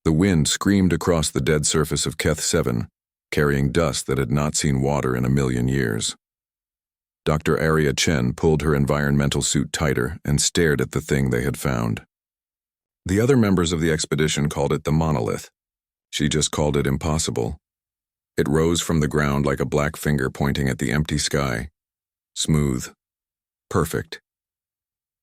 The wind screamed across the dead surface of Keth 7, carrying dust that had not seen water in a million years. Dr. Arya Chen pulled her environmental suit tighter and stared at the thing they had found. The other members of the expedition called it the monolith. She just called it impossible. It rose from the ground like a black finger pointing at the empty sky. Smooth. Perfect.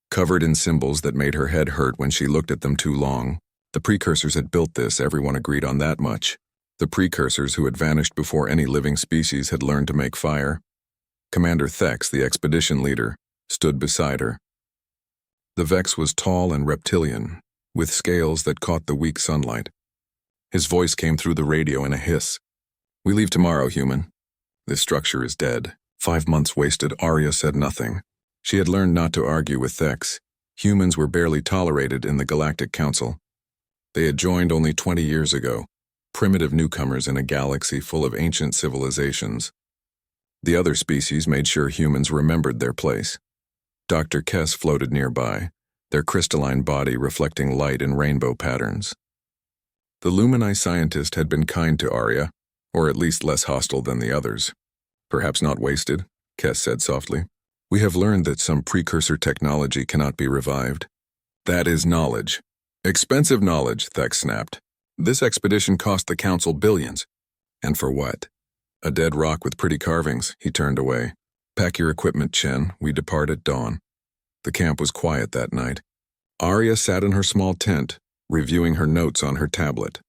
Covered in symbols that made her head hurt when she looked at them too long. The precursors had built this, everyone agreed on that much. The precursors who had vanished before any living species had learned to make fire. Commander Thex, the expedition leader, stood beside her. The Vex was tall and reptilian, with scales that caught the weak sunlight. His voice came through the radio in a hiss. "We leave tomorrow, human. This structure is dead." 5 months wasted, Arya said nothing. She had learned not to argue with Thex. Humans were barely tolerated in the Galactic Council. They had joined only 20 years ago, primitive newcomers in a galaxy full of ancient civilizations. The other species made sure humans remembered their place. Dr. Kess floated nearby, their crystalline body reflecting light in rainbow patterns. The Lumini scientist had been kind to Arya, or at least less hostile than the others. "Perhaps not wasted," Kess said softly. "We have learned that some precursor technology cannot be revived. That is knowledge. Expensive knowledge," Thex snapped. "This expedition cost the Council billions. And for what? A dead rock with pretty carvings." He turned away. "Pack your equipment, Chen. We depart at dawn." The camp was quiet that night. Arya sat in her small tent, reviewing her notes on her tablet.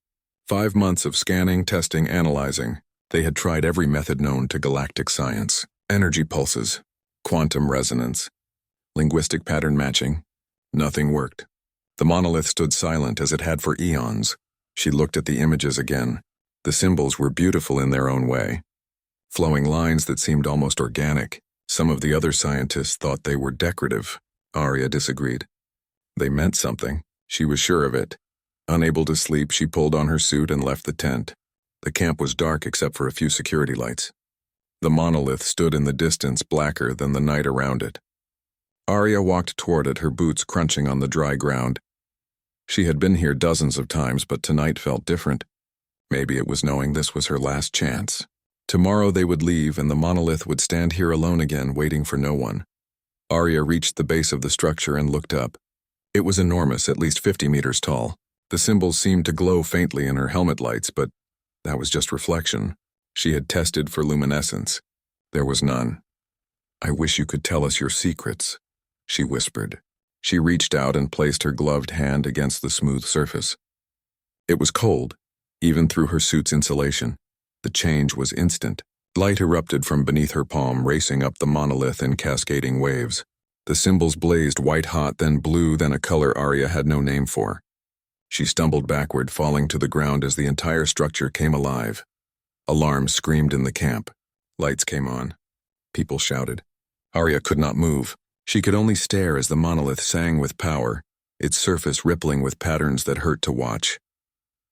5 months of scanning, testing, analyzing. They had tried every method known to galactic science. Energy pulses, quantum resonance, linguistic pattern matching. Nothing worked. The monolith stood silent as it had for eons. She looked at the images again. The symbols were beautiful in their own way. Flowing lines that seemed almost organic. Some of the other scientists thought they were decorative. Arya disagreed. They meant something. She was sure of it. Unable to sleep, she pulled on her suit and left the tent. The camp was dark except for a few security lights. The monolith stood in the distance, blacker than the night around it. Arya walked toward it, her boots crunching on the dry ground. She had been here dozens of times, but tonight felt different. Maybe it was knowing this was her last chance. Tomorrow they would leave, and the monolith would stand here alone again, waiting for no one. Arya reached the base of the structure and looked up. It was enormous, at least 50 meters tall. The symbols seemed to glow faintly in her helmet lights, but that was just reflection. She had tested for luminescence. There was none. "I wish you could tell us your secrets," she whispered. She reached out and placed her gloved hand against the smooth surface. It was cold, even through her suit's insulation. The change was instant. Light erupted from beneath her palm, racing up the monolith in cascading waves. The symbols blazed white-hot, then blue, then a color Arya had no name for. She stumbled backward, falling to the ground as the entire structure came alive. Alarms screamed in the camp. Lights came on. People shouted. Arya could not move. She could only stare as the monolith sang with power, its surface rippling with patterns that hurt to watch.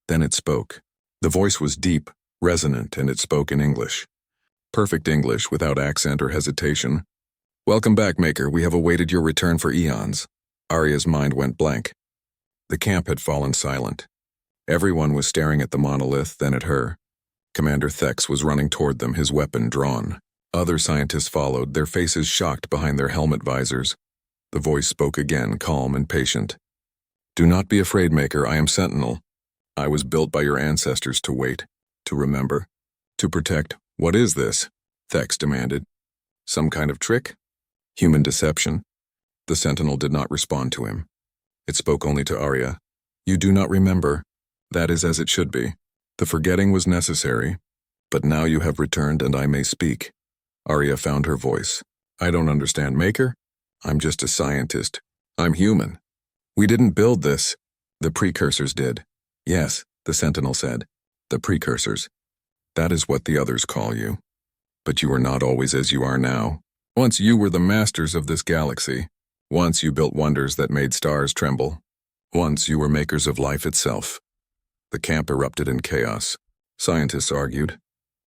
Then it spoke. The voice was deep, resonant, and it spoke in English. Perfect English, without accent or hesitation. "Welcome back, Maker. We have awaited your return for eons." Arya's mind went blank. The camp had fallen silent. Everyone was staring at the monolith, then at her. Commander Thex was running toward them, his weapon drawn. Other scientists followed, their faces shocked behind their helmet visors. The voice spoke again, calm and patient. "Do not be afraid, Maker. I am Sentinel. I was built by your ancestors to wait, to remember, to protect." "What is this?" Thex demanded. "Some kind of trick? Human deception?" The Sentinel did not respond to him. It spoke only to Arya. "You do not remember. That is as it should be. The forgetting was necessary, but now you have returned and I may speak." Arya found her voice. "I don't understand, Maker. I'm just a scientist. I'm human. We didn't build this. The precursors did." "Yes," the Sentinel said. "The precursors. That is what the others call you. But you are not always as you are now. Once you were the masters of this galaxy. Once you built wonders that made stars tremble. Once you were makers of life itself." The camp erupted in chaos. Scientists argued.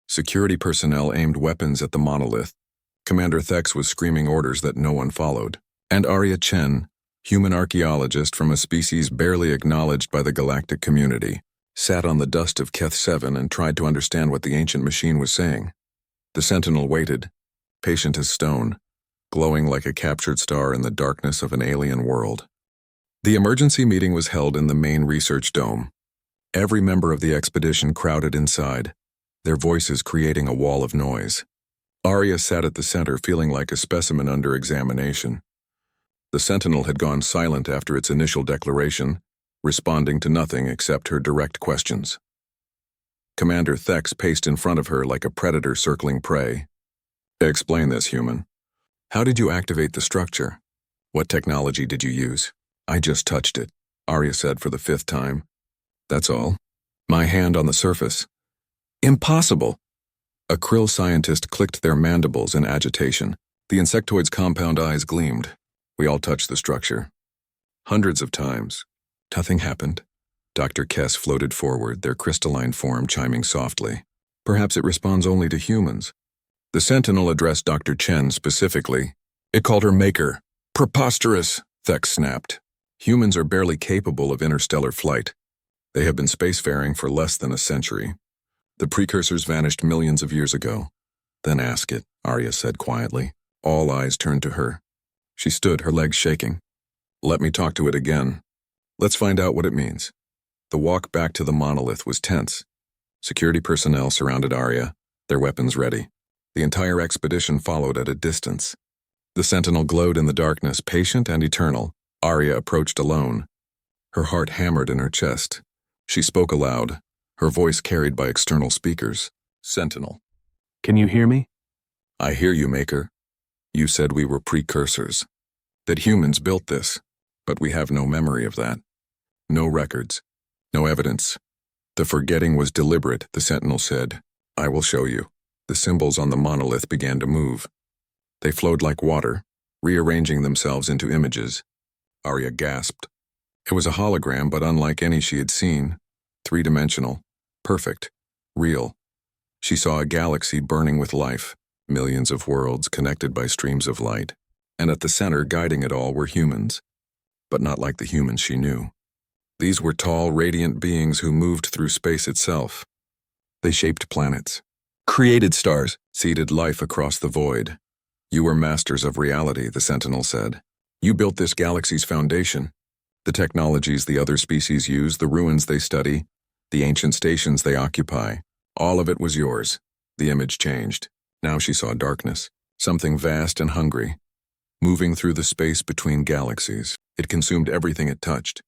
Security personnel aimed weapons at the monolith. Commander Thex was screaming orders that no one followed. And Arya Chen, human archaeologist from a species barely acknowledged by the galactic community, sat on the dust of Keth 7 and tried to understand what the ancient machine was saying. The Sentinel waited, patient as stone, glowing like a captured star in the darkness of an alien world. The emergency meeting was held in the main research dome. Every member of the expedition crowded inside, their voices creating a wall of noise. Arya sat at the center feeling like a specimen under examination. The Sentinel had gone silent after its initial declaration, responding to nothing except her direct questions. Commander Thex paced in front of her like a predator circling prey. Explain this, human. How did you activate the structure? What technology did you use? I just touched it, Arya said for the 5th time. That's all. My hand on the surface. Impossible! A krill scientist clicked their mandibles in agitation. The insectoid's compound eyes gleamed. We all touched the structure. Hundreds of times. Nothing happened. Dr. Kess floated forward, their crystalline form chiming softly. Perhaps it responds only to humans. The Sentinel addressed Dr. Chen specifically. It called her maker. Preposterous, Thex snapped. Humans are barely capable of interstellar flight. They have been spacefaring for less than a century. The precursors vanished millions of years ago. Then ask it, Arya said quietly. All eyes turned to her. She stood, her legs shaking. Let me talk to it again. Let's find out what it means. The walk back to the monolith was tense. Security personnel surrounded Arya, their weapons ready. The entire expedition followed at a distance. The Sentinel glowed in the darkness, patient and eternal. Arya approached alone. Her heart hammered in her chest. She spoke aloud, her voice carried by external speakers. Sentinel. Can you hear me? I hear you, Maker. You said we were precursors. That humans built this, but we have no memory of that. No records. No evidence. The forgetting was deliberate, the Sentinel said. I will show you. The symbols on the monolith began to move. They flowed like water, rearranging themselves into images. Arya gasped. It was a hologram, but unlike any she had seen. 3-dimensional. Perfect. Real. She saw a galaxy burning with life, millions of worlds connected by streams of light. And at the center, guiding it all, were humans. But not like the humans she knew. These were tall, radiant beings who moved through space itself. They shaped planets, created stars, seeded life across the void. You were masters of reality, the Sentinel said. You built this galaxy's foundation. The technologies the other species use, the ruins they study, the ancient stations they occupy. All of it was yours. The image changed. Now she saw darkness, something vast and hungry, moving through the space between galaxies. It consumed everything it touched.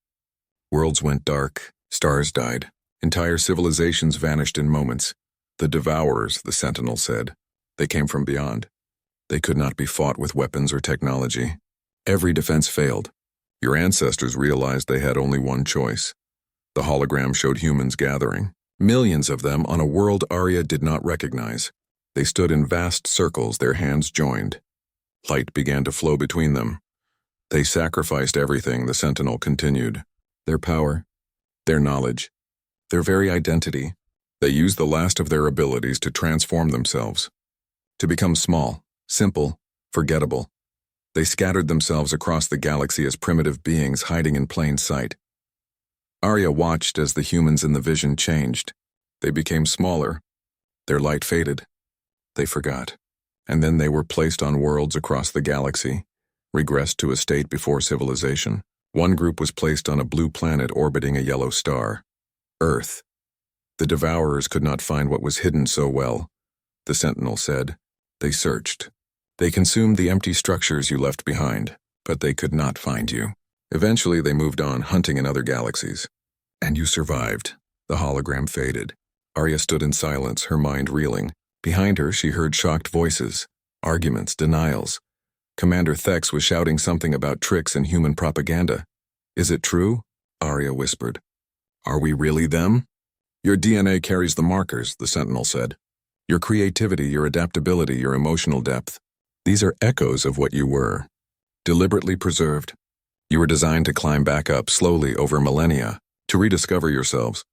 Worlds went dark, stars died, entire civilizations vanished in moments. The Devourers, the Sentinel said. They came from beyond. They could not be fought with weapons or technology. Every defense failed. Your ancestors realized they had only one choice. The hologram showed humans gathering, millions of them on a world Arya did not recognize. They stood in vast circles, their hands joined. Light began to flow between them. They sacrificed everything, the Sentinel continued. Their power, their knowledge, their very identity. They used the last of their abilities to transform themselves, to become small, simple, forgettable. They scattered themselves across the galaxy as primitive beings hiding in plain sight. Arya watched as the humans in the vision changed. They became smaller. Their light faded. They forgot. And then they were placed on worlds across the galaxy, regressed to a state before civilization. One group was placed on a blue planet orbiting a yellow star. Earth. The Devourers could not find what was hidden so well, the Sentinel said. They searched. They consumed the empty structures you left behind, but they could not find you. Eventually they moved on, hunting in other galaxies. And you survived. The hologram faded. Arya stood in silence, her mind reeling. Behind her, she heard shocked voices, arguments, denials. Commander Thex was shouting something about tricks and human propaganda. Is it true? Arya whispered. Are we really them? Your DNA carries the markers, the Sentinel said. Your creativity, your adaptability, your emotional depth. These are echoes of what you were. Deliberately preserved. You were designed to climb back up slowly over millennia, to rediscover yourselves.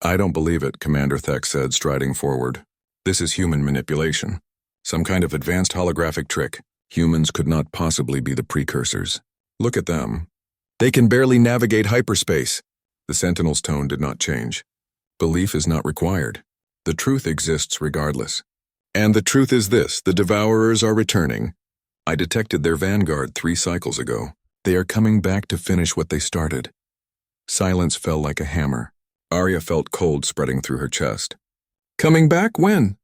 I don't believe it, Commander Thex said, striding forward. This is human manipulation. Some kind of advanced holographic trick. Humans could not possibly be the precursors. Look at them. They can barely navigate hyperspace. The Sentinel's tone did not change. Belief is not required. The truth exists regardless. And the truth is this: the Devourers are returning. I detected their vanguard 3 cycles ago. They are coming back to finish what they started. Silence fell like a hammer. Arya felt cold spreading through her chest. Coming back when?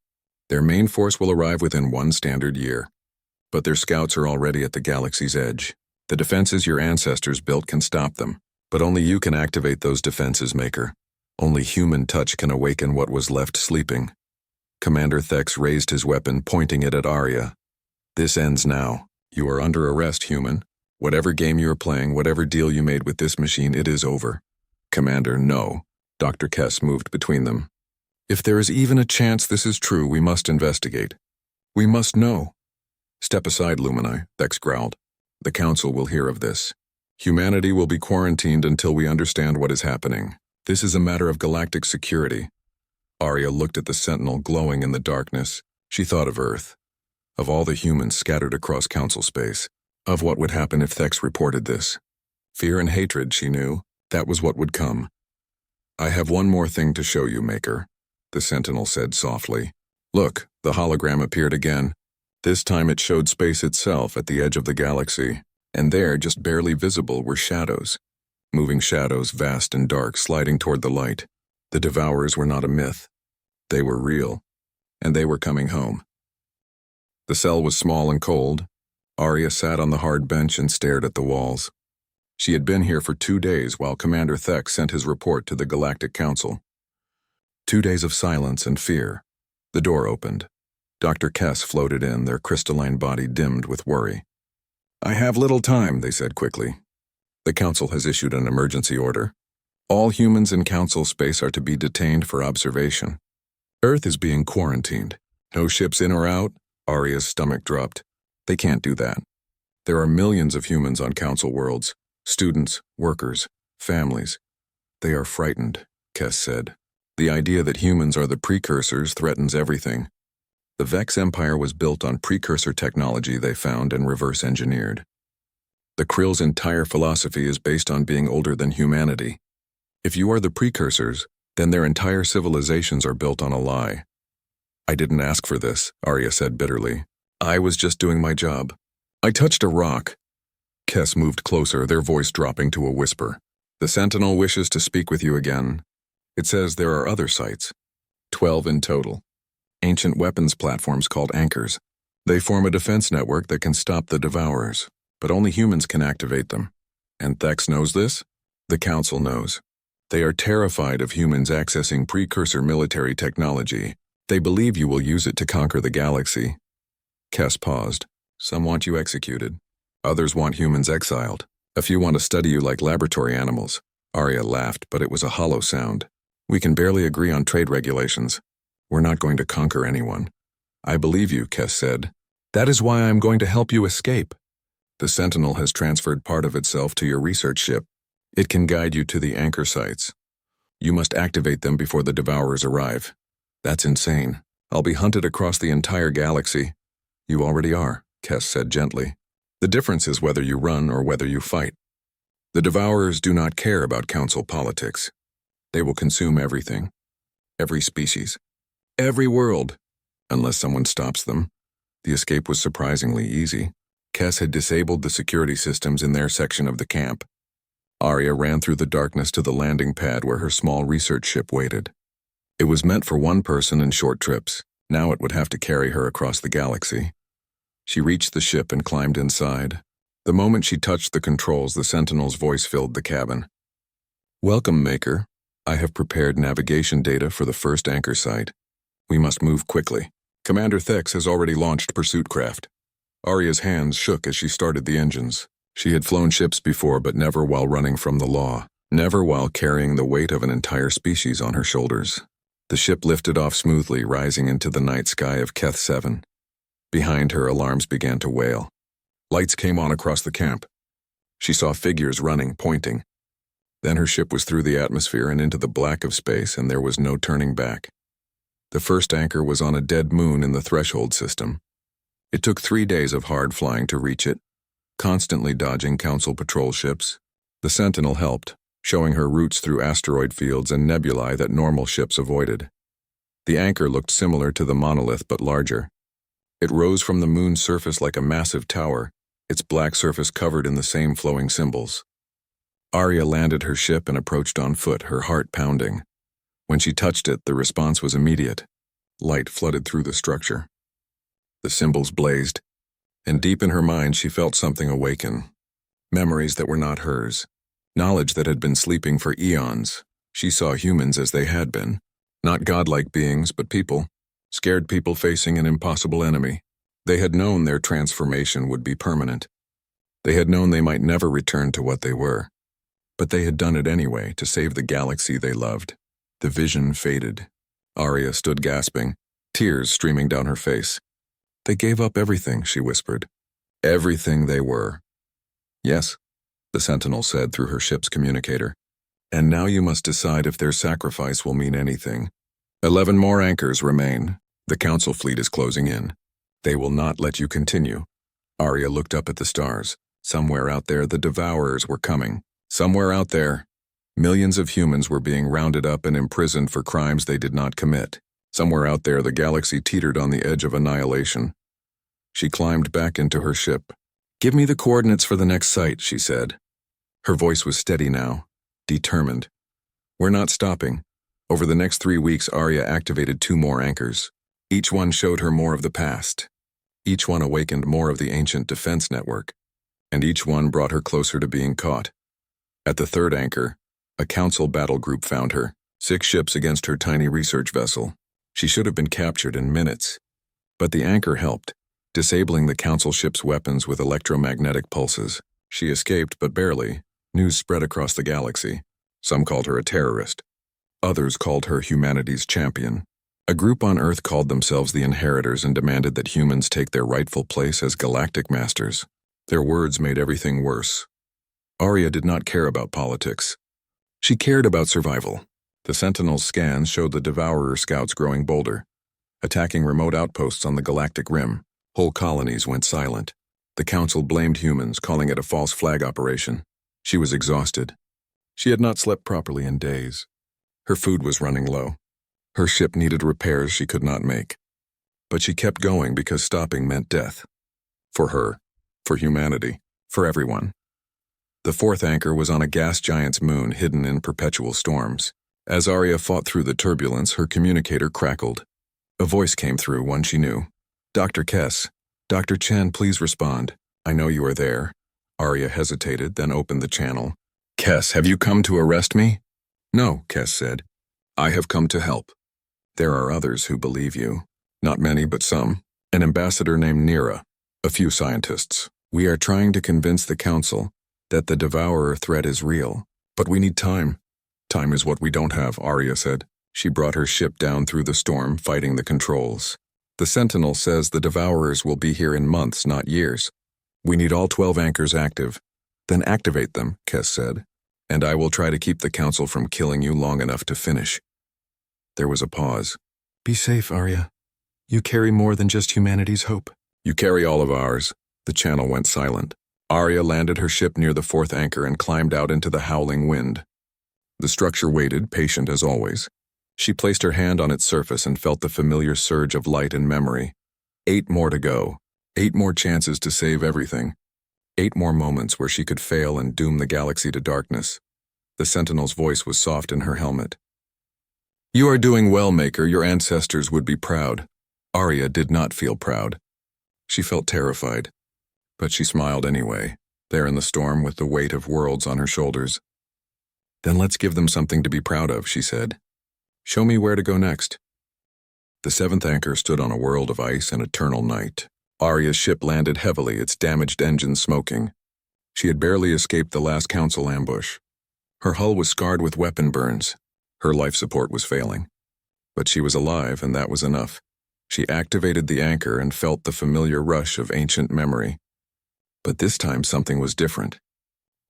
Their main force will arrive within 1 standard year. But their scouts are already at the galaxy's edge. The defenses your ancestors built can stop them, but only you can activate those defenses, Maker. Only human touch can awaken what was left sleeping. Commander Thex raised his weapon, pointing it at Arya. This ends now. You are under arrest, human. Whatever game you are playing, whatever deal you made with this machine, it is over. Commander, no. Dr. Kess moved between them. If there is even a chance this is true, we must investigate. We must know. Step aside, Lumini, Thex growled. The Council will hear of this. Humanity will be quarantined until we understand what is happening. This is a matter of galactic security. Arya looked at the Sentinel glowing in the darkness. She thought of Earth, of all the humans scattered across Council space, of what would happen if Thex reported this. Fear and hatred, she knew. That was what would come. I have one more thing to show you, Maker, the Sentinel said softly. Look, the hologram appeared again. This time it showed space itself at the edge of the galaxy, and there, just barely visible, were shadows. Moving shadows, vast and dark, sliding toward the light. The Devourers were not a myth. They were real, and they were coming home. The cell was small and cold. Arya sat on the hard bench and stared at the walls. She had been here for 2 days while Commander Thex sent his report to the Galactic Council. 2 days of silence and fear. The door opened. Dr. Kess floated in, their crystalline body dimmed with worry. I have little time, they said quickly. The Council has issued an emergency order. All humans in Council space are to be detained for observation. Earth is being quarantined. No ships in or out. Arya's stomach dropped. They can't do that. There are millions of humans on Council worlds. Students, workers, families. They are frightened, Kess said. The idea that humans are the precursors threatens everything. The Vex Empire was built on precursor technology they found and reverse engineered. The Krill's entire philosophy is based on being older than humanity. If you are the precursors, then their entire civilizations are built on a lie. I didn't ask for this, Arya said bitterly. I was just doing my job. I touched a rock. Kess moved closer, their voice dropping to a whisper. The Sentinel wishes to speak with you again. It says there are other sites. 12 in total. Ancient weapons platforms called anchors. They form a defense network that can stop the Devourers, but only humans can activate them. And Thex knows this? The Council knows. They are terrified of humans accessing precursor military technology. They believe you will use it to conquer the galaxy. Kess paused. Some want you executed. Others want humans exiled. A few want to study you like laboratory animals. Arya laughed, but it was a hollow sound. We can barely agree on trade regulations. We're not going to conquer anyone. I believe you, Kess said. That is why I am going to help you escape. The Sentinel has transferred part of itself to your research ship. It can guide you to the anchor sites. You must activate them before the Devourers arrive. That's insane. I'll be hunted across the entire galaxy. You already are, Kess said gently. The difference is whether you run or whether you fight. The Devourers do not care about Council politics. They will consume everything. Every species. Every world. Unless someone stops them. The escape was surprisingly easy. Kess had disabled the security systems in their section of the camp. Arya ran through the darkness to the landing pad where her small research ship waited. It was meant for one person in short trips. Now it would have to carry her across the galaxy. She reached the ship and climbed inside. The moment she touched the controls, the Sentinel's voice filled the cabin. Welcome, Maker. I have prepared navigation data for the first anchor site. We must move quickly. Commander Thex has already launched pursuit craft. Arya's hands shook as she started the engines. She had flown ships before, but never while running from the law. Never while carrying the weight of an entire species on her shoulders. The ship lifted off smoothly, rising into the night sky of Keth 7. Behind her, alarms began to wail. Lights came on across the camp. She saw figures running, pointing. Then her ship was through the atmosphere and into the black of space, and there was no turning back. The first anchor was on a dead moon in the Threshold system. It took 3 days of hard flying to reach it, constantly dodging Council patrol ships. The Sentinel helped. showing her routes through asteroid fields and nebulae that normal ships avoided. The anchor looked similar to the monolith but larger. It rose from the moon's surface like a massive tower, its black surface covered in the same flowing symbols. Arya landed her ship and approached on foot, her heart pounding. When she touched it, the response was immediate. Light flooded through the structure. The symbols blazed, and deep in her mind she felt something awaken. Memories that were not hers. Knowledge that had been sleeping for eons. She saw humans as they had been. Not godlike beings, but people. Scared people facing an impossible enemy. They had known their transformation would be permanent. They had known they might never return to what they were. But they had done it anyway to save the galaxy they loved. The vision faded. Arya stood gasping, tears streaming down her face. They gave up everything, she whispered. Everything they were. Yes, the Sentinel said through her ship's communicator. And now you must decide if their sacrifice will mean anything. 11 more anchors remain. The Council fleet is closing in. They will not let you continue. Arya looked up at the stars. Somewhere out there, the Devourers were coming. Somewhere out there, millions of humans were being rounded up and imprisoned for crimes they did not commit. Somewhere out there, the galaxy teetered on the edge of annihilation. She climbed back into her ship. "Give me the coordinates for the next site," she said. Her voice was steady now, determined. "We're not stopping." Over the next 3 weeks, Arya activated 2 more anchors. Each one showed her more of the past. Each one awakened more of the ancient defense network. And each one brought her closer to being caught. At the 3rd anchor, a council battle group found her, 6 ships against her tiny research vessel. She should have been captured in minutes. But the anchor helped, disabling the council ship's weapons with electromagnetic pulses. She escaped, but barely. News spread across the galaxy. Some called her a terrorist. Others called her humanity's champion. A group on Earth called themselves the Inheritors and demanded that humans take their rightful place as galactic masters. Their words made everything worse. Arya did not care about politics. She cared about survival. The Sentinel's scans showed the Devourer scouts growing bolder, attacking remote outposts on the galactic rim. Whole colonies went silent. The Council blamed humans, calling it a false flag operation. She was exhausted. She had not slept properly in days. Her food was running low. Her ship needed repairs she could not make. But she kept going because stopping meant death. For her, for humanity, for everyone. The 4th anchor was on a gas giant's moon hidden in perpetual storms. As Arya fought through the turbulence, her communicator crackled. A voice came through, one she knew. "Dr. Kess, Dr. Chen, please respond. I know you are there." Arya hesitated, then opened the channel. "Kess, have you come to arrest me?" "No," Kess said. "I have come to help. There are others who believe you. Not many, but some. An ambassador named Nira. A few scientists. We are trying to convince the Council that the Devourer threat is real. But we need time." "Time is what we don't have," Arya said. She brought her ship down through the storm, fighting the controls. "The Sentinel says the Devourers will be here in months, not years. We need all 12 anchors active." "Then activate them," Kess said. "And I will try to keep the Council from killing you long enough to finish." There was a pause. "Be safe, Arya. You carry more than just humanity's hope." "You carry all of ours." The channel went silent. Arya landed her ship near the 4th anchor and climbed out into the howling wind. The structure waited, patient as always. She placed her hand on its surface and felt the familiar surge of light and memory. 8 more to go. 8 more chances to save everything. 8 more moments where she could fail and doom the galaxy to darkness. The Sentinel's voice was soft in her helmet. "You are doing well, Maker. Your ancestors would be proud." Arya did not feel proud. She felt terrified. But she smiled anyway, there in the storm with the weight of worlds on her shoulders. "Then let's give them something to be proud of," she said. "Show me where to go next." The 7th anchor stood on a world of ice and eternal night. Arya's ship landed heavily, its damaged engines smoking. She had barely escaped the last Council ambush. Her hull was scarred with weapon burns. Her life support was failing. But she was alive, and that was enough. She activated the anchor and felt the familiar rush of ancient memory. But this time something was different.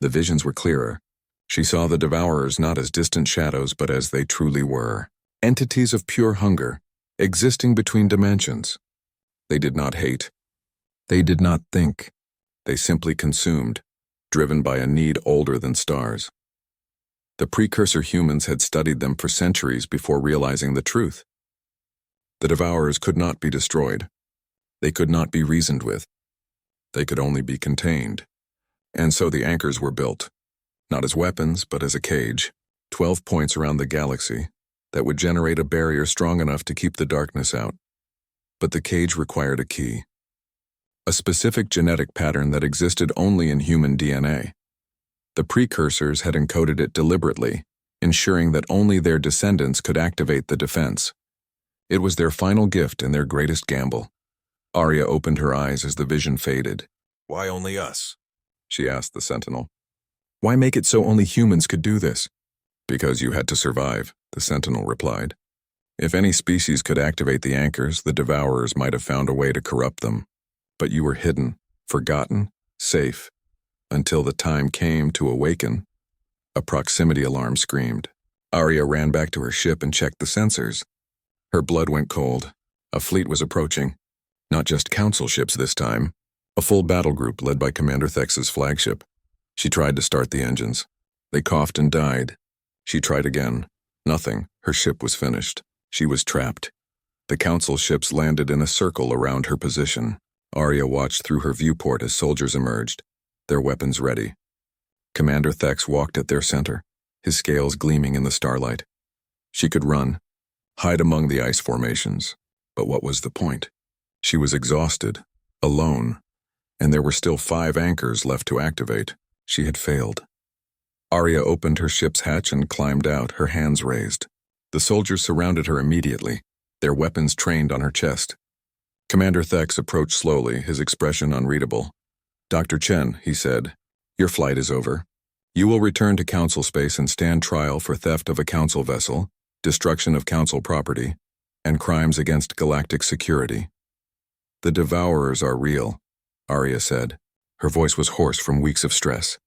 The visions were clearer. She saw the Devourers not as distant shadows, but as they truly were. Entities of pure hunger, existing between dimensions. They did not hate. They did not think. They simply consumed, driven by a need older than stars. The precursor humans had studied them for centuries before realizing the truth. The Devourers could not be destroyed. They could not be reasoned with. They could only be contained. And so the anchors were built, not as weapons, but as a cage, 12 points around the galaxy, that would generate a barrier strong enough to keep the darkness out. But the cage required a key. A specific genetic pattern that existed only in human DNA. The precursors had encoded it deliberately, ensuring that only their descendants could activate the defense. It was their final gift and their greatest gamble. Arya opened her eyes as the vision faded. Why only us? She asked the Sentinel. Why make it so only humans could do this? Because you had to survive, the Sentinel replied. If any species could activate the anchors, the Devourers might have found a way to corrupt them. But you were hidden, forgotten, safe, until the time came to awaken. A proximity alarm screamed. Arya ran back to her ship and checked the sensors. Her blood went cold. A fleet was approaching. Not just council ships this time. A full battle group led by Commander Thex's flagship. She tried to start the engines. They coughed and died. She tried again. Nothing. Her ship was finished. She was trapped. The council ships landed in a circle around her position. Arya watched through her viewport as soldiers emerged, their weapons ready. Commander Thex walked at their center, his scales gleaming in the starlight. She could run, hide among the ice formations, but what was the point? She was exhausted, alone, and there were still 5 anchors left to activate. She had failed. Arya opened her ship's hatch and climbed out, her hands raised. The soldiers surrounded her immediately, their weapons trained on her chest. Commander Thex approached slowly, his expression unreadable. Dr. Chen, he said, your flight is over. You will return to Council space and stand trial for theft of a Council vessel, destruction of Council property, and crimes against galactic security. The Devourers are real, Arya said. Her voice was hoarse from weeks of stress.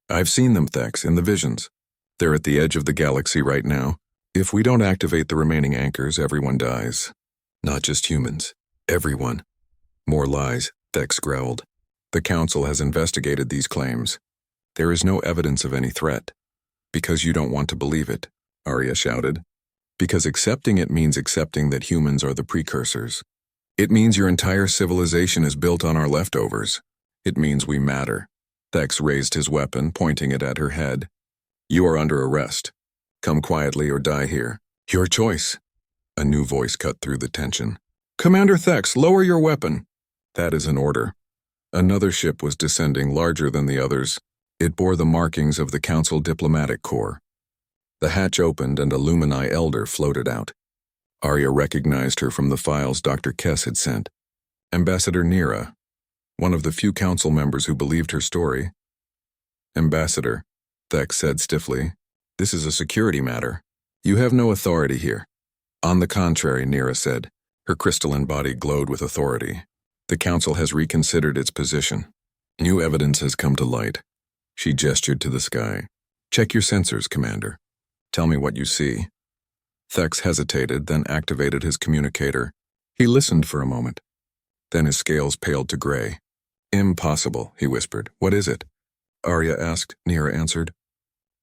I've seen them, Thex, in the visions. They're at the edge of the galaxy right now. If we don't activate the remaining anchors, everyone dies. Not just humans. Everyone. More lies, Thex growled. The Council has investigated these claims. There is no evidence of any threat. Because you don't want to believe it, Arya shouted. Because accepting it means accepting that humans are the precursors. It means your entire civilization is built on our leftovers. It means we matter. Thex raised his weapon, pointing it at her head. You are under arrest. Come quietly or die here. Your choice. A new voice cut through the tension. Commander Thex, lower your weapon. That is an order. Another ship was descending, larger than the others. It bore the markings of the Council Diplomatic Corps. The hatch opened and a Lumini elder floated out. Arya recognized her from the files Dr. Kess had sent. Ambassador Nira, one of the few Council members who believed her story. Ambassador, Thex said stiffly, this is a security matter. You have no authority here. On the contrary, Nira said. Her crystalline body glowed with authority. The Council has reconsidered its position. New evidence has come to light. She gestured to the sky. Check your sensors, Commander. Tell me what you see. Thex hesitated, then activated his communicator. He listened for a moment. Then his scales paled to gray. Impossible, he whispered. What is it? Arya asked. Nira answered.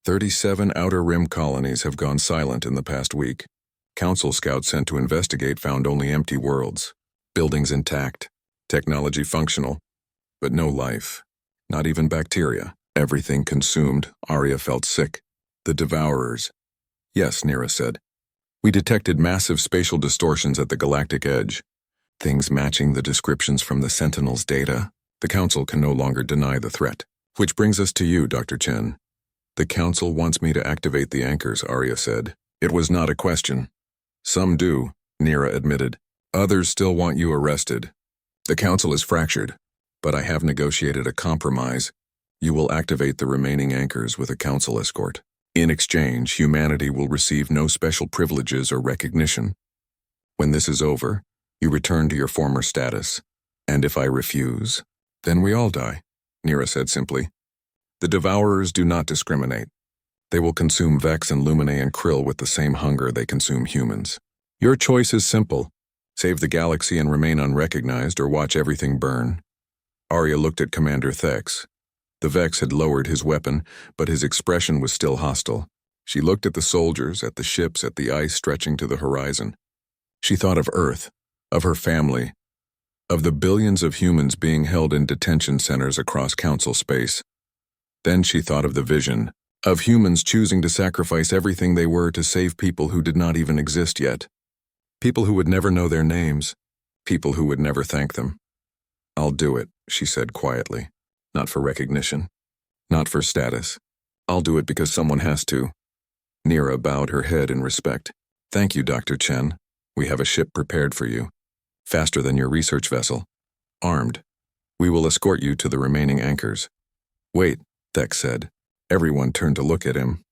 37 Outer Rim colonies have gone silent in the past week. Council scouts sent to investigate found only empty worlds. Buildings intact. Technology functional. But no life. Not even bacteria. Everything consumed. Arya felt sick. The Devourers. Yes, Nira said. We detected massive spatial distortions at the galactic edge. Things matching the descriptions from the Sentinel's data. The Council can no longer deny the threat. Which brings us to you, Dr. Chen. The Council wants me to activate the anchors, Arya said. It was not a question. Some do, Nira admitted. Others still want you arrested. The Council is fractured, but I have negotiated a compromise. You will activate the remaining anchors with a Council escort. In exchange, humanity will receive no special privileges or recognition. When this is over, you return to your former status. And if I refuse, then we all die, Nira said simply. The Devourers do not discriminate. They will consume Vex and Lumine and Krill with the same hunger they consume humans. Your choice is simple. Save the galaxy and remain unrecognized or watch everything burn. Arya looked at Commander Thex. The Vex had lowered his weapon, but his expression was still hostile. She looked at the soldiers, at the ships, at the ice stretching to the horizon. She thought of Earth, of her family, of the billions of humans being held in detention centers across Council space. Then she thought of the vision, of humans choosing to sacrifice everything they were to save people who did not even exist yet. People who would never know their names, people who would never thank them. "I'll do it," she said quietly. "Not for recognition, not for status. I'll do it because someone has to." Nira bowed her head in respect. "Thank you, Dr. Chen. We have a ship prepared for you. Faster than your research vessel. Armed. We will escort you to the remaining anchors." "Wait," Thex said. Everyone turned to look at him.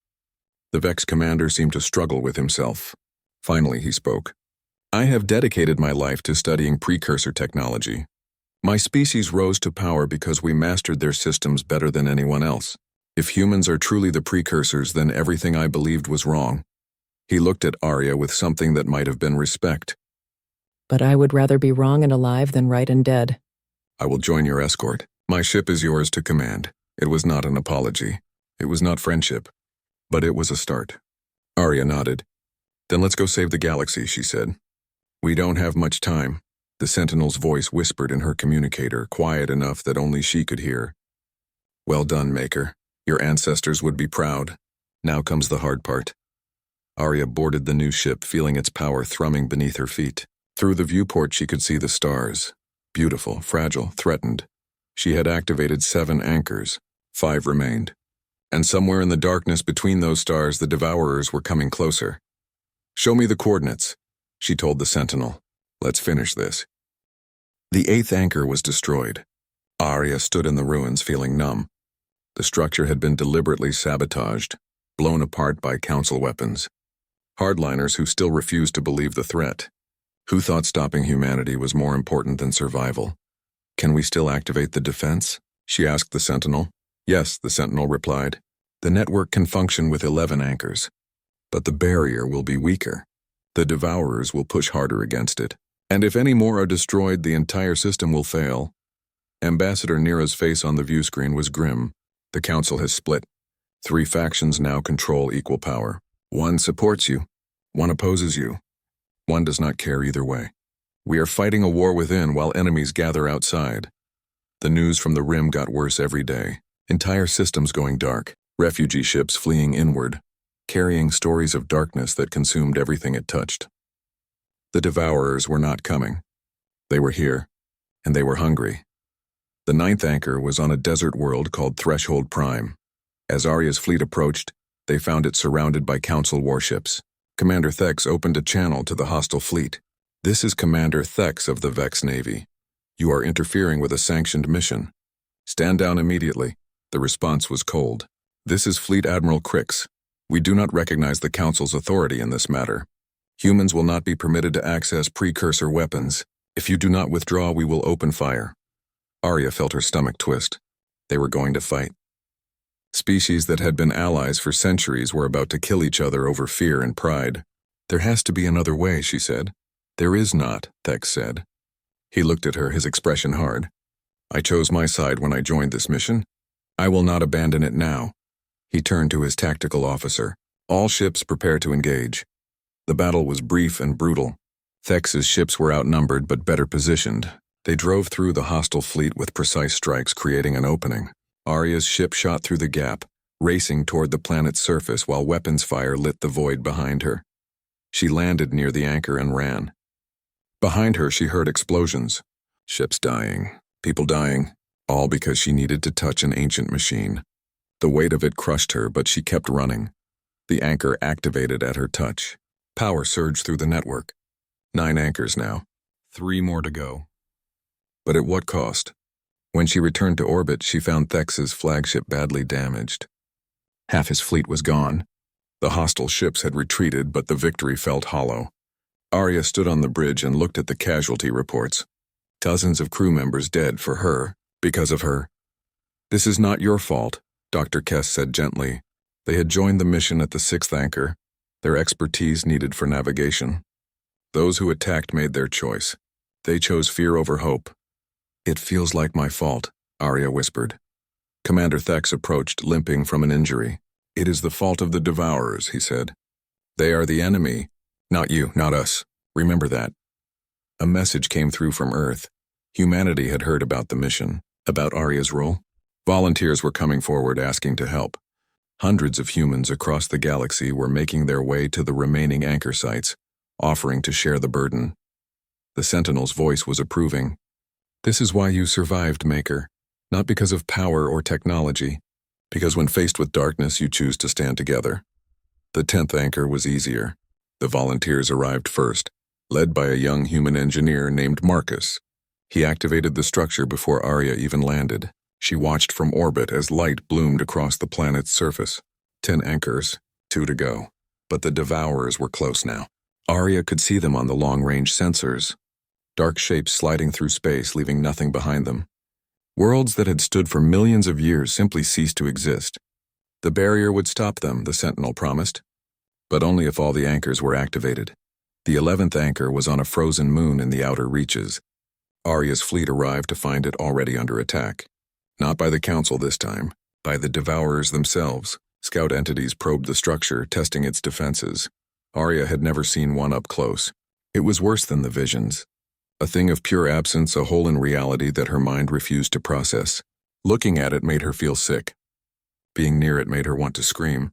The Vex commander seemed to struggle with himself. Finally, he spoke. "I have dedicated my life to studying precursor technology. My species rose to power because we mastered their systems better than anyone else. If humans are truly the precursors, then everything I believed was wrong." He looked at Arya with something that might have been respect. "But I would rather be wrong and alive than right and dead." "I will join your escort. My ship is yours to command." It was not an apology. It was not friendship. But it was a start. Arya nodded. "Then let's go save the galaxy," she said. "We don't have much time." The Sentinel's voice whispered in her communicator, quiet enough that only she could hear. "Well done, Maker. Your ancestors would be proud. Now comes the hard part." Arya boarded the new ship, feeling its power thrumming beneath her feet. Through the viewport she could see the stars. Beautiful, fragile, threatened. She had activated 7 anchors. 5 remained. And somewhere in the darkness between those stars, the Devourers were coming closer. "Show me the coordinates," she told the Sentinel. "Let's finish this." The 8th anchor was destroyed. Arya stood in the ruins, feeling numb. The structure had been deliberately sabotaged, blown apart by Council weapons. Hardliners who still refused to believe the threat. Who thought stopping humanity was more important than survival? "Can we still activate the defense?" she asked the Sentinel. "Yes," the Sentinel replied. "The network can function with 11 anchors. But the barrier will be weaker. The Devourers will push harder against it. And if any more are destroyed, the entire system will fail." Ambassador Nira's face on the view screen was grim. "The Council has split. 3 factions now control equal power. One supports you. One opposes you. One does not care either way. We are fighting a war within while enemies gather outside." The news from the Rim got worse every day. Entire systems going dark. Refugee ships fleeing inward, carrying stories of darkness that consumed everything it touched. The Devourers were not coming. They were here, and they were hungry. The 9th anchor was on a desert world called Threshold Prime. As Arya's fleet approached, they found it surrounded by Council warships. Commander Thex opened a channel to the hostile fleet. "This is Commander Thex of the Vex Navy. You are interfering with a sanctioned mission. Stand down immediately." The response was cold. "This is Fleet Admiral Crix. We do not recognize the Council's authority in this matter. Humans will not be permitted to access precursor weapons. If you do not withdraw, we will open fire." Arya felt her stomach twist. They were going to fight. Species that had been allies for centuries were about to kill each other over fear and pride. "There has to be another way," she said. "There is not," Thex said. He looked at her, his expression hard. "I chose my side when I joined this mission. I will not abandon it now." He turned to his tactical officer. "All ships prepare to engage." The battle was brief and brutal. Thex's ships were outnumbered but better positioned. They drove through the hostile fleet with precise strikes, creating an opening. Arya's ship shot through the gap, racing toward the planet's surface while weapons fire lit the void behind her. She landed near the anchor and ran. Behind her, she heard explosions. Ships dying, people dying, all because she needed to touch an ancient machine. The weight of it crushed her, but she kept running. The anchor activated at her touch. Power surged through the network. 9 anchors now. 3 more to go. But at what cost? When she returned to orbit, she found Thex's flagship badly damaged. Half his fleet was gone. The hostile ships had retreated, but the victory felt hollow. Arya stood on the bridge and looked at the casualty reports. Dozens of crew members dead for her, because of her. "This is not your fault," Dr. Kess said gently. They had joined the mission at the 6th anchor, their expertise needed for navigation. Those who attacked made their choice. They chose fear over hope. "It feels like my fault," Arya whispered. Commander Thex approached, limping from an injury. "It is the fault of the Devourers," he said. "They are the enemy. Not you, not us. Remember that." A message came through from Earth. Humanity had heard about the mission, about Arya's role. Volunteers were coming forward asking to help. Hundreds of humans across the galaxy were making their way to the remaining anchor sites, offering to share the burden. The Sentinel's voice was approving. "This is why you survived, Maker. Not because of power or technology, because when faced with darkness, you choose to stand together." The 10th anchor was easier. The volunteers arrived first, led by a young human engineer named Marcus. He activated the structure before Arya even landed. She watched from orbit as light bloomed across the planet's surface. 10 anchors, 2 to go. But the Devourers were close now. Arya could see them on the long-range sensors. Dark shapes sliding through space, leaving nothing behind them. Worlds that had stood for millions of years simply ceased to exist. The barrier would stop them, the Sentinel promised. But only if all the anchors were activated. The 11th anchor was on a frozen moon in the outer reaches. Arya's fleet arrived to find it already under attack. Not by the Council this time, by the Devourers themselves. Scout entities probed the structure, testing its defenses. Arya had never seen one up close. It was worse than the visions. A thing of pure absence, a hole in reality that her mind refused to process. Looking at it made her feel sick. Being near it made her want to scream.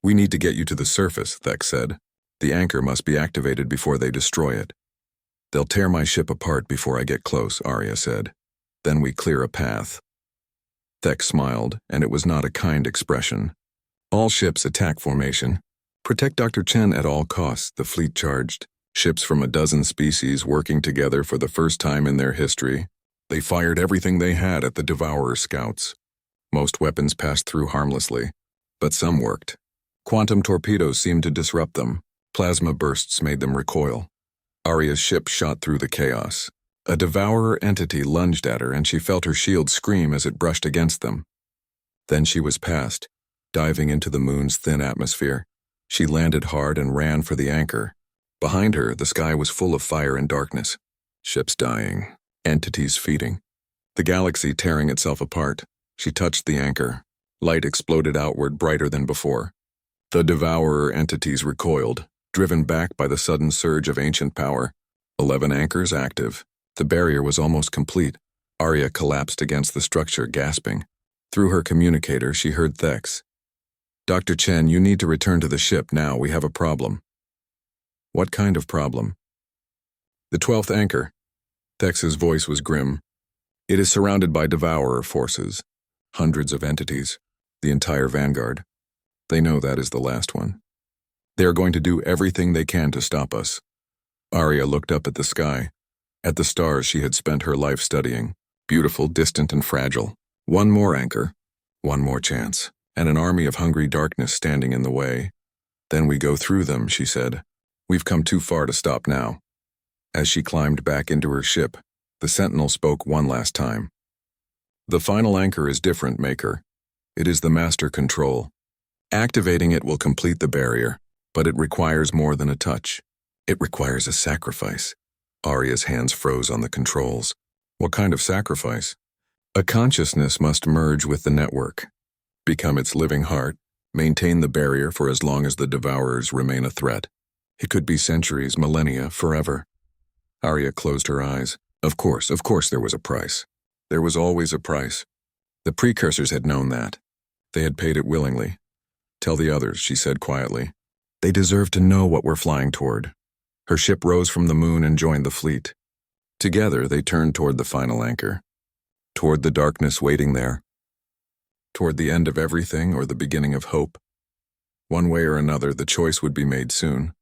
"We need to get you to the surface," Thex said. "The anchor must be activated before they destroy it." "They'll tear my ship apart before I get close," Arya said. "Then we clear a path." Thex smiled, and it was not a kind expression. "All ships attack formation. Protect Dr. Chen at all costs," the fleet charged. Ships from a dozen species working together for the first time in their history. They fired everything they had at the Devourer scouts. Most weapons passed through harmlessly, but some worked. Quantum torpedoes seemed to disrupt them. Plasma bursts made them recoil. Arya's ship shot through the chaos. A Devourer entity lunged at her, and she felt her shield scream as it brushed against them. Then she was past, diving into the moon's thin atmosphere. She landed hard and ran for the anchor. Behind her, the sky was full of fire and darkness. Ships dying, entities feeding. The galaxy tearing itself apart. She touched the anchor. Light exploded outward, brighter than before. The Devourer entities recoiled, driven back by the sudden surge of ancient power. 11 anchors active. The barrier was almost complete. Arya collapsed against the structure, gasping. Through her communicator, she heard Thex. "Dr. Chen, you need to return to the ship now. We have a problem." "What kind of problem?" "The 12th anchor." Thex's voice was grim. "It is surrounded by Devourer forces. Hundreds of entities. The entire vanguard. They know that is the last one. They are going to do everything they can to stop us." Arya looked up at the sky, at the stars she had spent her life studying, beautiful, distant, and fragile. One more anchor, one more chance, and an army of hungry darkness standing in the way. "Then we go through them," she said. "We've come too far to stop now." As she climbed back into her ship, the Sentinel spoke one last time. "The final anchor is different, Maker. It is the master control. Activating it will complete the barrier, but it requires more than a touch. It requires a sacrifice." Arya's hands froze on the controls. "What kind of sacrifice?" "A consciousness must merge with the network, become its living heart, maintain the barrier for as long as the Devourers remain a threat. It could be centuries, millennia, forever." Arya closed her eyes. Of course there was a price. There was always a price. The precursors had known that. They had paid it willingly. "Tell the others," she said quietly. "They deserve to know what we're flying toward." Her ship rose from the moon and joined the fleet. Together, they turned toward the final anchor, toward the darkness waiting there, toward the end of everything or the beginning of hope. One way or another, the choice would be made soon.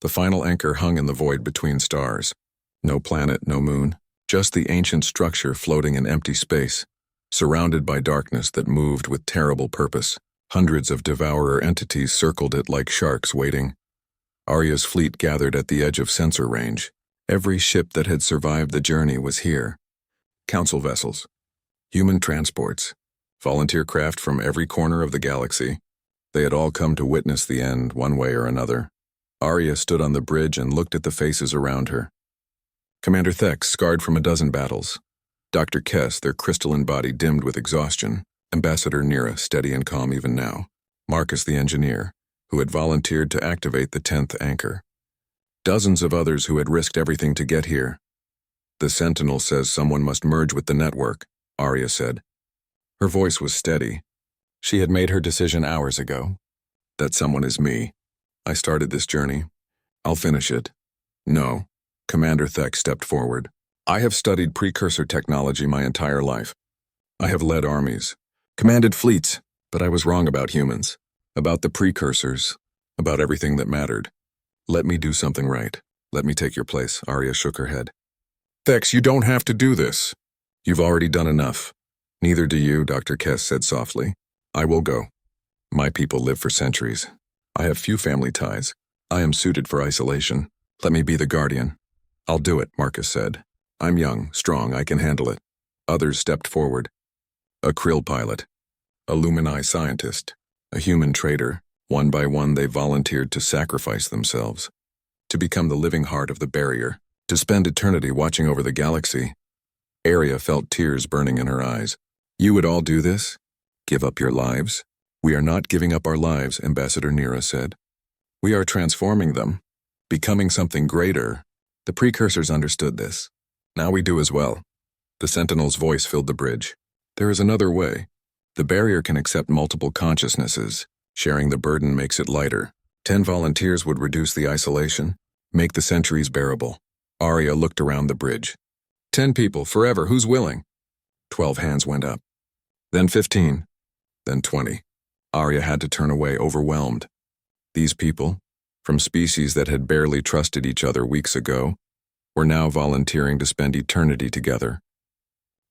The final anchor hung in the void between stars. No planet, no moon, just the ancient structure floating in empty space, surrounded by darkness that moved with terrible purpose. Hundreds of Devourer entities circled it like sharks waiting. Arya's fleet gathered at the edge of sensor range. Every ship that had survived the journey was here. Council vessels, human transports, volunteer craft from every corner of the galaxy. They had all come to witness the end, one way or another. Arya stood on the bridge and looked at the faces around her. Commander Thex, scarred from a dozen battles. Dr. Kess, their crystalline body dimmed with exhaustion. Ambassador Nira, steady and calm even now. Marcus the engineer, who had volunteered to activate the 10th anchor. Dozens of others who had risked everything to get here. The Sentinel says someone must merge with the network, Arya said. Her voice was steady. She had made her decision hours ago. That someone is me. I started this journey. I'll finish it. No. Commander Thek stepped forward. I have studied precursor technology my entire life. I have led armies, commanded fleets, but I was wrong about humans, about the precursors, about everything that mattered. Let me do something right. Let me take your place, Arya shook her head. Thex, you don't have to do this. You've already done enough. Neither do you, Dr. Kess said softly. I will go. My people live for centuries. I have few family ties. I am suited for isolation. Let me be the guardian. I'll do it, Marcus said. I'm young, strong, I can handle it. Others stepped forward. A Krill pilot, a Lumini scientist, a human trader. One by one they volunteered to sacrifice themselves, to become the living heart of the barrier, to spend eternity watching over the galaxy. Arya felt tears burning in her eyes. You would all do this? Give up your lives? We are not giving up our lives, Ambassador Nira said. We are transforming them, becoming something greater. The precursors understood this. Now we do as well. The Sentinel's voice filled the bridge. There is another way. The barrier can accept multiple consciousnesses. Sharing the burden makes it lighter. 10 volunteers would reduce the isolation, make the centuries bearable. Arya looked around the bridge. 10 people, forever, who's willing? 12 hands went up. Then 15. Then 20. Arya had to turn away, overwhelmed. These people, from species that had barely trusted each other weeks ago, were now volunteering to spend eternity together.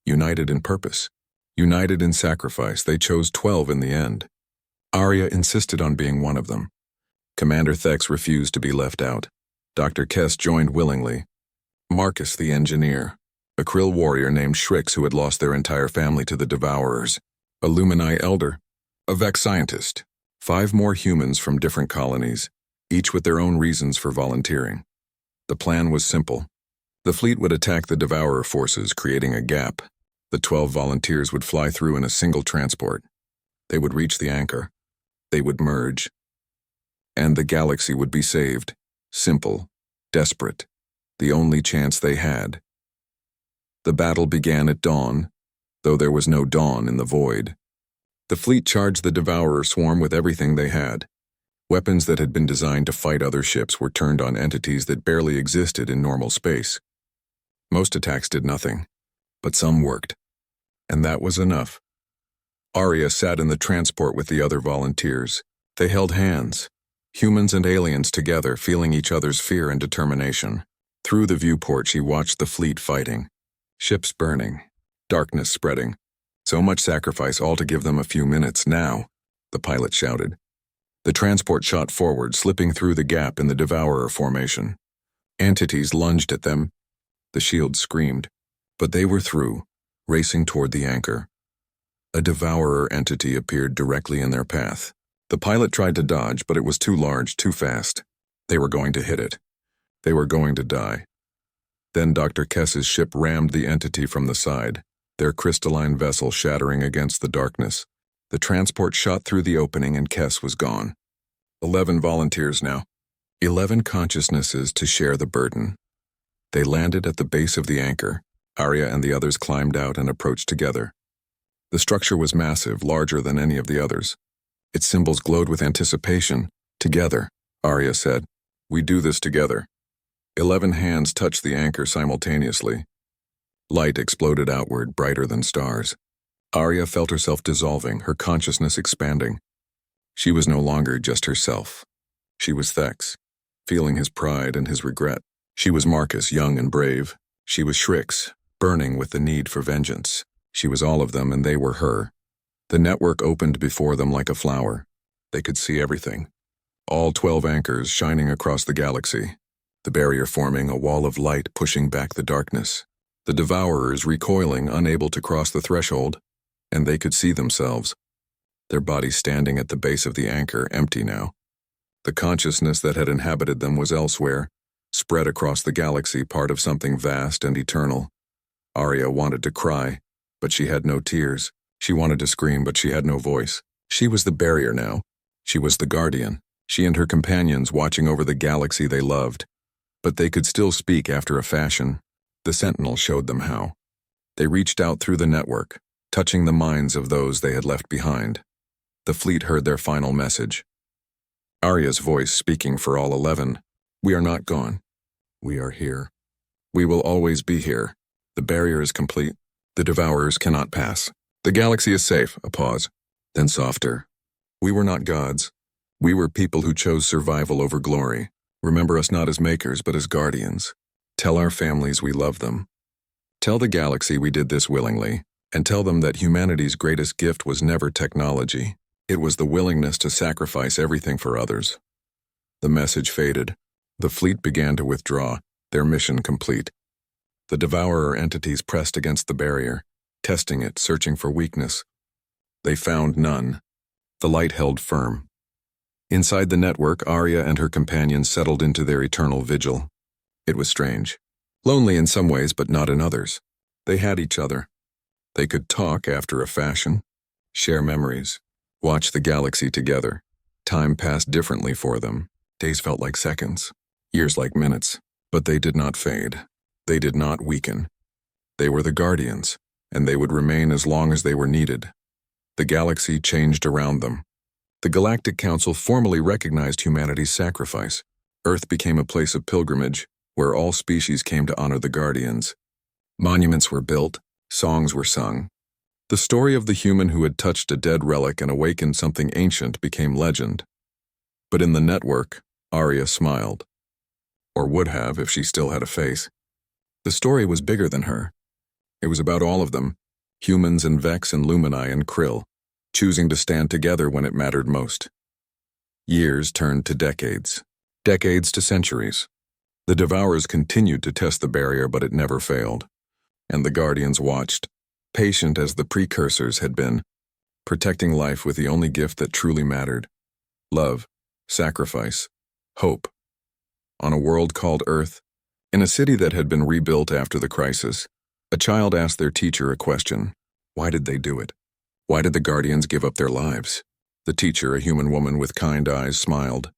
United in purpose, united in sacrifice, they chose 12 in the end. Arya insisted on being one of them. Commander Thex refused to be left out. Dr. Kess joined willingly. Marcus the engineer, a Krill warrior named Shrix who had lost their entire family to the Devourers, a Lumini elder, a Vex scientist, 5 more humans from different colonies, each with their own reasons for volunteering. The plan was simple. The fleet would attack the Devourer forces, creating a gap. The 12 volunteers would fly through in a single transport. They would reach the anchor. They would merge. And the galaxy would be saved. Simple, desperate, the only chance they had. The battle began at dawn, though there was no dawn in the void. The fleet charged the Devourer swarm with everything they had. Weapons that had been designed to fight other ships were turned on entities that barely existed in normal space. Most attacks did nothing, but some worked. And that was enough. Arya sat in the transport with the other volunteers. They held hands, humans and aliens together, feeling each other's fear and determination. Through the viewport she watched the fleet fighting. Ships burning, darkness spreading. So much sacrifice, all to give them a few minutes now, the pilot shouted. The transport shot forward, slipping through the gap in the Devourer formation. Entities lunged at them. The shields screamed, but they were through, racing toward the anchor. A Devourer entity appeared directly in their path. The pilot tried to dodge, but it was too large, too fast. They were going to hit it. They were going to die. Then Dr. Kess's ship rammed the entity from the side, their crystalline vessel shattering against the darkness. The transport shot through the opening and Kess was gone. 11 volunteers now. 11 consciousnesses to share the burden. They landed at the base of the anchor. Arya and the others climbed out and approached together. The structure was massive, larger than any of the others. Its symbols glowed with anticipation. Together, Arya said. We do this together. 11 hands touched the anchor simultaneously. Light exploded outward, brighter than stars. Arya felt herself dissolving, her consciousness expanding. She was no longer just herself. She was Thex, feeling his pride and his regret. She was Marcus, young and brave. She was Shrix, burning with the need for vengeance. She was all of them, and they were her. The network opened before them like a flower. They could see everything. All 12 anchors shining across the galaxy. The barrier forming a wall of light pushing back the darkness. The Devourers recoiling, unable to cross the threshold. And they could see themselves. Their bodies standing at the base of the anchor, empty now. The consciousness that had inhabited them was elsewhere, spread across the galaxy, part of something vast and eternal. Arya wanted to cry, but she had no tears. She wanted to scream, but she had no voice. She was the barrier now, She was the guardian, she and her companions watching over the galaxy they loved. But they could still speak after a fashion. The Sentinel showed them how. They reached out through the network, touching the minds of those they had left behind. The fleet heard their final message. Arya's voice speaking for all 11. We are not gone. We are here. We will always be here. The barrier is complete. The Devourers cannot pass. The galaxy is safe. A pause. Then softer. We were not gods. We were people who chose survival over glory. Remember us not as makers, but as guardians. Tell our families we love them. Tell the galaxy we did this willingly, and tell them that humanity's greatest gift was never technology. It was the willingness to sacrifice everything for others. The message faded. The fleet began to withdraw, their mission complete. The Devourer entities pressed against the barrier, testing it, searching for weakness. They found none. The light held firm. Inside the network, Arya and her companions settled into their eternal vigil. It was strange. Lonely in some ways, but not in others. They had each other. They could talk after a fashion, share memories, watch the galaxy together. Time passed differently for them. Days felt like seconds, years like minutes, but they did not fade. They did not weaken. They were the guardians, and they would remain as long as they were needed. The galaxy changed around them. The Galactic Council formally recognized humanity's sacrifice. Earth became a place of pilgrimage, where all species came to honor the guardians. Monuments were built, songs were sung. The story of the human who had touched a dead relic and awakened something ancient became legend. But in the network, Arya smiled. Or would have if she still had a face. The story was bigger than her. It was about all of them, humans and Vex and Lumini and Krill, choosing to stand together when it mattered most. Years turned to decades, decades to centuries. The Devourers continued to test the barrier, but it never failed. And the Guardians watched, patient as the precursors had been, protecting life with the only gift that truly mattered: love, sacrifice, hope. On a world called Earth, in a city that had been rebuilt after the crisis, a child asked their teacher a question. Why did they do it? Why did the Guardians give up their lives? The teacher, a human woman with kind eyes, smiled.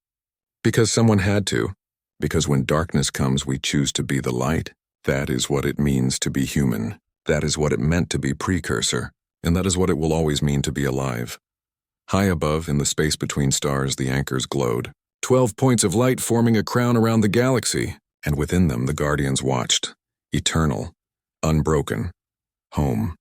Because someone had to. Because when darkness comes, we choose to be the light. That is what it means to be human. That is what it meant to be precursor. And that is what it will always mean to be alive. High above, in the space between stars, the anchors glowed. 12 points of light forming a crown around the galaxy. And within them, the Guardians watched. Eternal. Unbroken. Home.